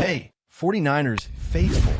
Hey, 49ers faithful.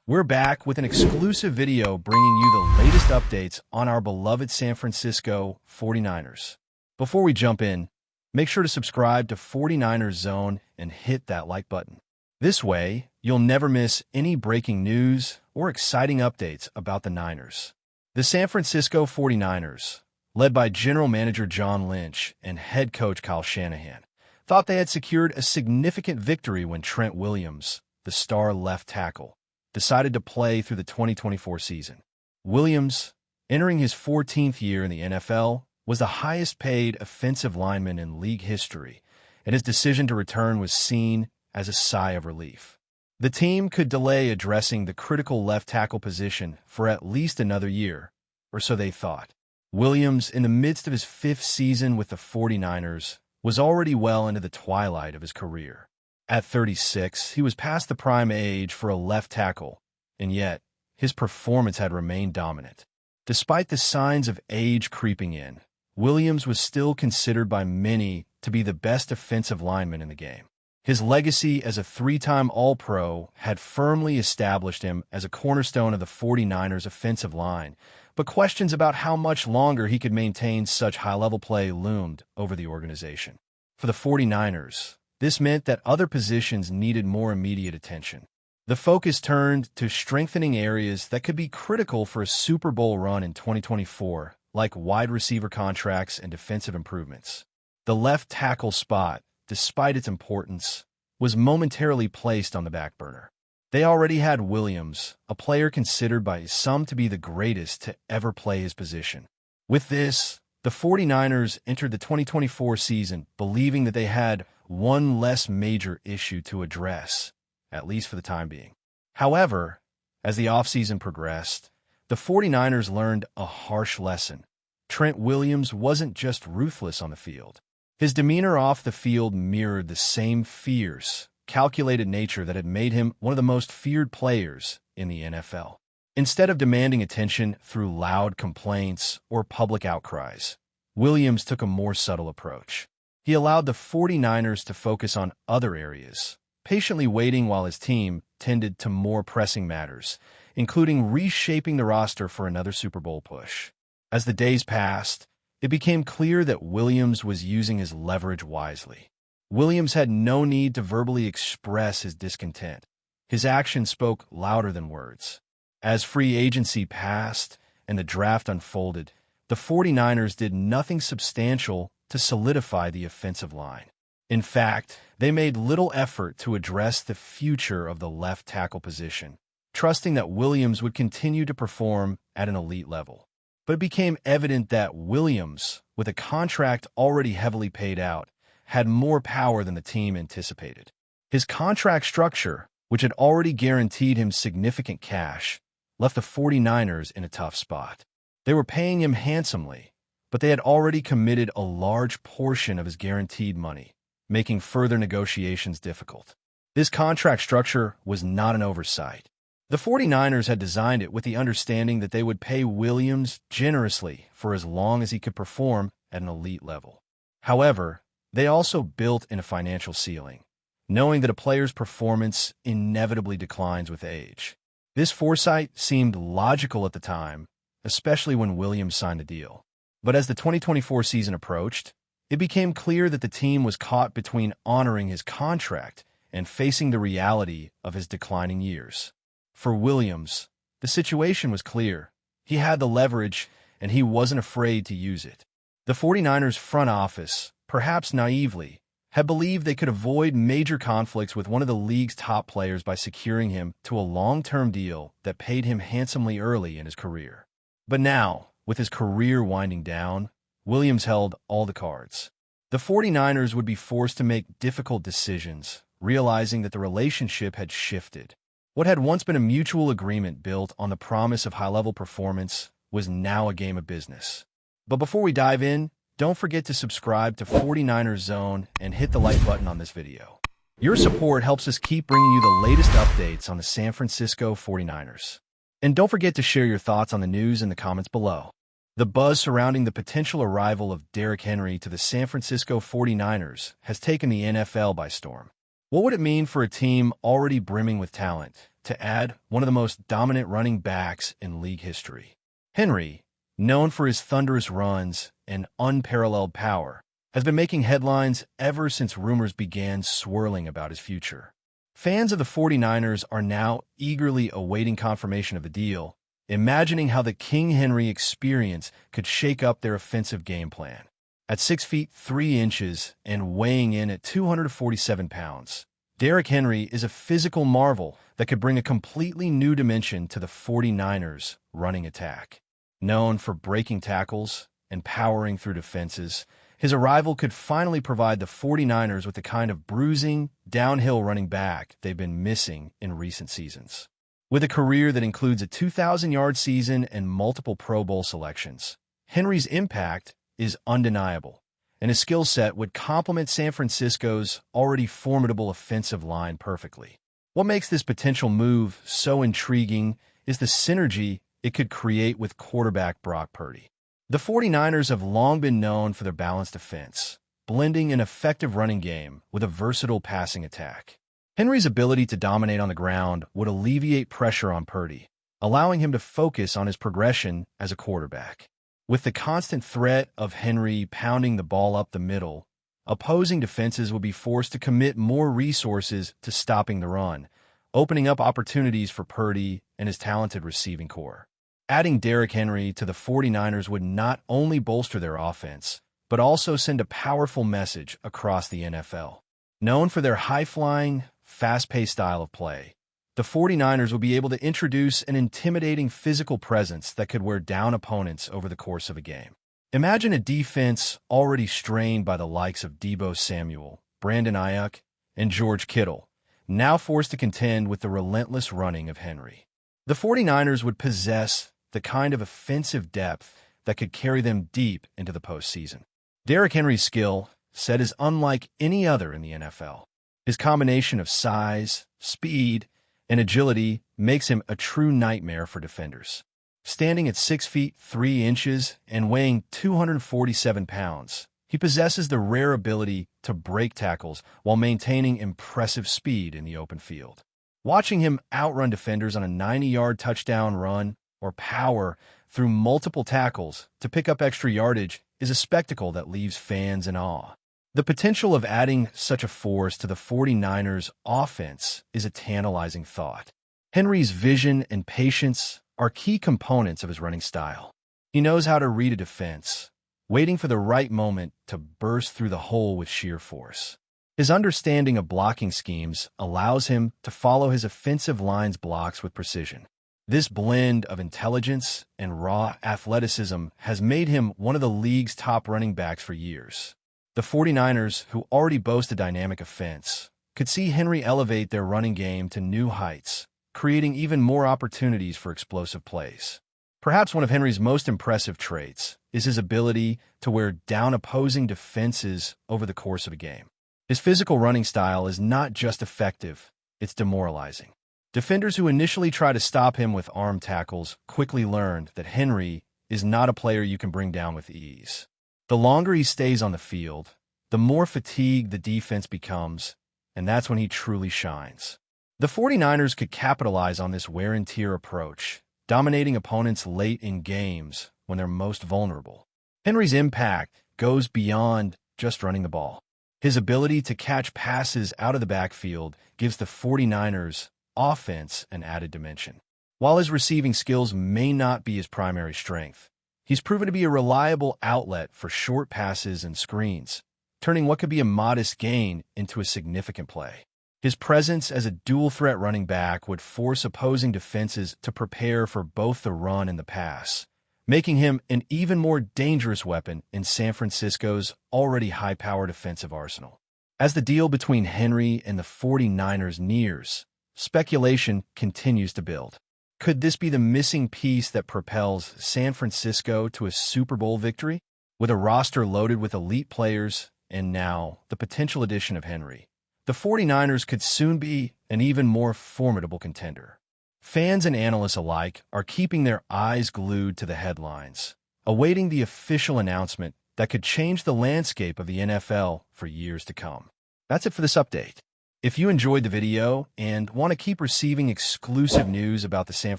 We're back with an exclusive video bringing you the latest updates on our beloved San Francisco 49ers. Before we jump in, make sure to subscribe to 49ers Zone and hit that like button. This way, you'll never miss any breaking news or exciting updates about the Niners. The San Francisco 49ers, led by General Manager John Lynch and head coach Kyle Shanahan, thought they had secured a significant victory when Trent Williams, the star left tackle, decided to play through the 2024 season. Williams, entering his 14th year in the NFL, was the highest-paid offensive lineman in league history, and his decision to return was seen as a sigh of relief. The team could delay addressing the critical left tackle position for at least another year, or so they thought. Williams, in the midst of his 5th season with the 49ers, was already well into the twilight of his career. At 36, he was past the prime age for a left tackle, and yet his performance had remained dominant. Despite the signs of age creeping in, Williams was still considered by many to be the best offensive lineman in the game. His legacy as a 3-time All-Pro had firmly established him as a cornerstone of the 49ers offensive line, but questions about how much longer he could maintain such high-level play loomed over the organization. For the 49ers, this meant that other positions needed more immediate attention. The focus turned to strengthening areas that could be critical for a Super Bowl run in 2024, like wide receiver contracts and defensive improvements. The left tackle spot, despite its importance, was momentarily placed on the back burner. They already had Williams, a player considered by some to be the greatest to ever play his position. With this, the 49ers entered the 2024 season believing that they had one less major issue to address, at least for the time being. However, as the offseason progressed, the 49ers learned a harsh lesson. Trent Williams wasn't just ruthless on the field. His demeanor off the field mirrored the same fierce, calculated nature that had made him one of the most feared players in the NFL. Instead of demanding attention through loud complaints or public outcries, Williams took a more subtle approach. He allowed the 49ers to focus on other areas, patiently waiting while his team tended to more pressing matters, including reshaping the roster for another Super Bowl push. As the days passed, it became clear that Williams was using his leverage wisely. Williams had no need to verbally express his discontent. His actions spoke louder than words. As free agency passed and the draft unfolded, the 49ers did nothing substantial to solidify the offensive line. In fact, they made little effort to address the future of the left tackle position, trusting that Williams would continue to perform at an elite level. But it became evident that Williams, with a contract already heavily paid out, had more power than the team anticipated. His contract structure, which had already guaranteed him significant cash, left the 49ers in a tough spot. They were paying him handsomely, but they had already committed a large portion of his guaranteed money, making further negotiations difficult. This contract structure was not an oversight. The 49ers had designed it with the understanding that they would pay Williams generously for as long as he could perform at an elite level. However, they also built in a financial ceiling, knowing that a player's performance inevitably declines with age. This foresight seemed logical at the time, especially when Williams signed the deal. But as the 2024 season approached, it became clear that the team was caught between honoring his contract and facing the reality of his declining years. For Williams, the situation was clear. He had the leverage, and he wasn't afraid to use it. The 49ers front office, perhaps naively, had believed they could avoid major conflicts with one of the league's top players by securing him to a long-term deal that paid him handsomely early in his career. But now, with his career winding down, Williams held all the cards. The 49ers would be forced to make difficult decisions, realizing that the relationship had shifted. What had once been a mutual agreement built on the promise of high-level performance was now a game of business. But before we dive in, don't forget to subscribe to 49ers Zone and hit the like button on this video. Your support helps us keep bringing you the latest updates on the San Francisco 49ers. And don't forget to share your thoughts on the news in the comments below. The buzz surrounding the potential arrival of Derrick Henry to the San Francisco 49ers has taken the NFL by storm. What would it mean for a team already brimming with talent to add one of the most dominant running backs in league history? Henry, known for his thunderous runs and unparalleled power, has been making headlines ever since rumors began swirling about his future. Fans of the 49ers are now eagerly awaiting confirmation of the deal, imagining how the King Henry experience could shake up their offensive game plan. At 6 feet 3 inches and weighing in at 247 pounds, Derrick Henry is a physical marvel that could bring a completely new dimension to the 49ers' running attack. Known for breaking tackles and powering through defenses, his arrival could finally provide the 49ers with the kind of bruising, downhill running back they've been missing in recent seasons. With a career that includes a 2,000-yard season and multiple Pro Bowl selections, Henry's impact is undeniable, and his skill set would complement San Francisco's already formidable offensive line perfectly. What makes this potential move so intriguing is the synergy it could create with quarterback Brock Purdy. The 49ers have long been known for their balanced offense, blending an effective running game with a versatile passing attack. Henry's ability to dominate on the ground would alleviate pressure on Purdy, allowing him to focus on his progression as a quarterback. With the constant threat of Henry pounding the ball up the middle, opposing defenses would be forced to commit more resources to stopping the run, opening up opportunities for Purdy and his talented receiving core. Adding Derrick Henry to the 49ers would not only bolster their offense, but also send a powerful message across the NFL. Known for their high-flying, fast-paced style of play, the 49ers will be able to introduce an intimidating physical presence that could wear down opponents over the course of a game. Imagine a defense already strained by the likes of Deebo Samuel, Brandon Ayuk, and George Kittle, now forced to contend with the relentless running of Henry. The 49ers would possess the kind of offensive depth that could carry them deep into the postseason. Derrick Henry's skill set is unlike any other in the NFL. His combination of size, speed, and agility makes him a true nightmare for defenders. Standing at 6 feet 3 inches and weighing 247 pounds, he possesses the rare ability to break tackles while maintaining impressive speed in the open field. Watching him outrun defenders on a 90-yard touchdown run or power through multiple tackles to pick up extra yardage is a spectacle that leaves fans in awe. The potential of adding such a force to the 49ers' offense is a tantalizing thought. Henry's vision and patience are key components of his running style. He knows how to read a defense, waiting for the right moment to burst through the hole with sheer force. His understanding of blocking schemes allows him to follow his offensive line's blocks with precision. This blend of intelligence and raw athleticism has made him one of the league's top running backs for years. The 49ers, who already boast a dynamic offense, could see Henry elevate their running game to new heights, creating even more opportunities for explosive plays. Perhaps one of Henry's most impressive traits is his ability to wear down opposing defenses over the course of a game. His physical running style is not just effective, it's demoralizing. Defenders who initially try to stop him with arm tackles quickly learned that Henry is not a player you can bring down with ease. The longer he stays on the field, the more fatigued the defense becomes, and that's when he truly shines. The 49ers could capitalize on this wear-and-tear approach, dominating opponents late in games when they're most vulnerable. Henry's impact goes beyond just running the ball. His ability to catch passes out of the backfield gives the 49ers' offense an added dimension. While his receiving skills may not be his primary strength, he's proven to be a reliable outlet for short passes and screens, turning what could be a modest gain into a significant play. His presence as a dual-threat running back would force opposing defenses to prepare for both the run and the pass, making him an even more dangerous weapon in San Francisco's already high-powered offensive arsenal. As the deal between Henry and the 49ers nears, speculation continues to build. Could this be the missing piece that propels San Francisco to a Super Bowl victory? With a roster loaded with elite players and now the potential addition of Henry, the 49ers could soon be an even more formidable contender. Fans and analysts alike are keeping their eyes glued to the headlines, awaiting the official announcement that could change the landscape of the NFL for years to come. That's it for this update. If you enjoyed the video and want to keep receiving exclusive news about the San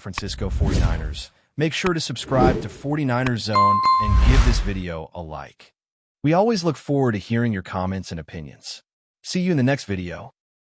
Francisco 49ers, make sure to subscribe to 49ers Zone and give this video a like. We always look forward to hearing your comments and opinions. See you in the next video.